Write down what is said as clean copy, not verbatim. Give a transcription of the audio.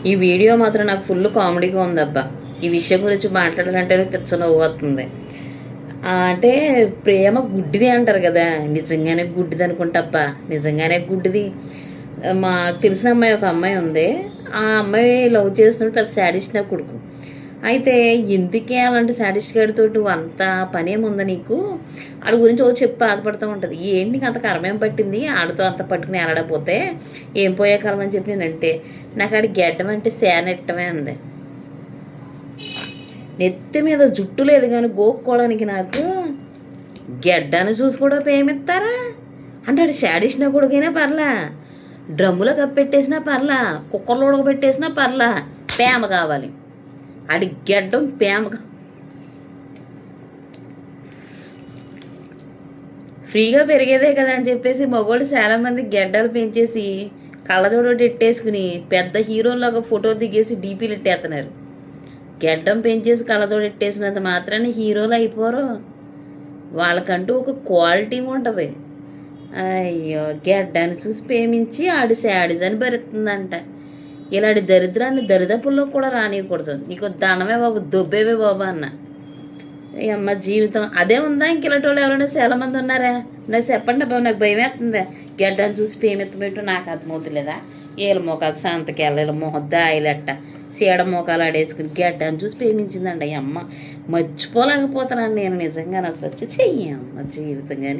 ఈ వీడియో మాత్రం నాకు ఫుల్ కామెడీగా ఉందబ్బా. ఈ విషయం గురించి మాట్లాడాలంటేనే పిచ్చ నవ్వు వస్తుంది. అంటే ప్రేమ గుడ్డిది అంటారు కదా, నిజంగానే గుడ్డిది అనుకుంటాబ్బా, నిజంగానే గుడ్డిది. మాకు తెలిసిన అమ్మాయి, ఒక అమ్మాయి ఉంది. ఆ అమ్మాయి లవ్ చేసినప్పుడు పెద్ద శాడిస్ట్ నా కొడుకు. అయితే ఎందుకే అలాంటి శాడిస్ట్ గాడితో అంత పనేముందా నీకు, ఆడి గురించి ఓ చెప్పి బాధపడుతూ ఉంటుంది. ఏంటి నీకు అంత కర్మేం పట్టింది, ఆడితో అంత పట్టుకుని ఎలాడపోతే ఏం పోయే కాలం అని చెప్పి నేనంటే, నాకు ఆడి గెడ్డం అంటే శానెట్టమే అంది. నెత్తి మీద జుట్టు లేదు కానీ గోక్కోవడానికి నాకు గెడ్డాన్ని చూసి కూడా పేమిస్తారా అంటే, ఆడు శాడిస్ట్ నా కొడుకైనా పర్లా, డ్రమ్ములో కప్పెట్టేసినా పర్లా, కుక్కర్లో ఉడకబెట్టేసినా పర్లా, ప్రేమ కావాలి. ఆడి గెడ్డం ప్రేమ ఫ్రీగా పెరిగేదే కదా అని చెప్పేసి మగవాళ్ళు చాలామంది గెడ్డలు పెంచేసి కళ్ళజోడు ఎట్టేసుకుని పెద్ద హీరోలాగా ఫోటో దిగేసి డీపీలు ఎట్టేస్తున్నారు. గెడ్డం పెంచేసి కళ్ళజోడు ఎట్టేసినంత మాత్రాన్ని హీరోలు అయిపోరు. వాళ్ళకంటూ ఒక క్వాలిటీ ఉంటుంది. అయ్యో, గెడ్డాన్ని చూసి ప్రేమించి ఆడి శాడిజాన్ని భరిస్తుందంట. ఇలాంటి దరిద్రాన్ని దరిదపుల్లో కూడా రానియకూడదు. నీకు దండమే బాబు, దొబ్బేవే బాబు అన్న. అమ్మ జీవితం అదే ఉందా? ఇంక ఇలాంటి వాళ్ళు ఎవరైనా చాలా మంది ఉన్నారా? నాకు చెప్పండి బాబు, నాకు భయం వేస్తుందా గెడ్డాన్ని చూసి ప్రేమిత్తమేంటో నాకు అర్థమవుతులేదా? ఏళ్ళ మోకాలు సంతకెళ్ళ, వీళ్ళ మొహం దాయిలెట్ట సీడ మోకాలు ఆడేసుకుని గెడ్డాన్ని చూసి ప్రేమించిందండి. అమ్మ మర్చిపోలేకపోతున్నాను నేను నిజంగా. అసలు వచ్చి చెయ్యి అమ్మ జీవితం కానీ.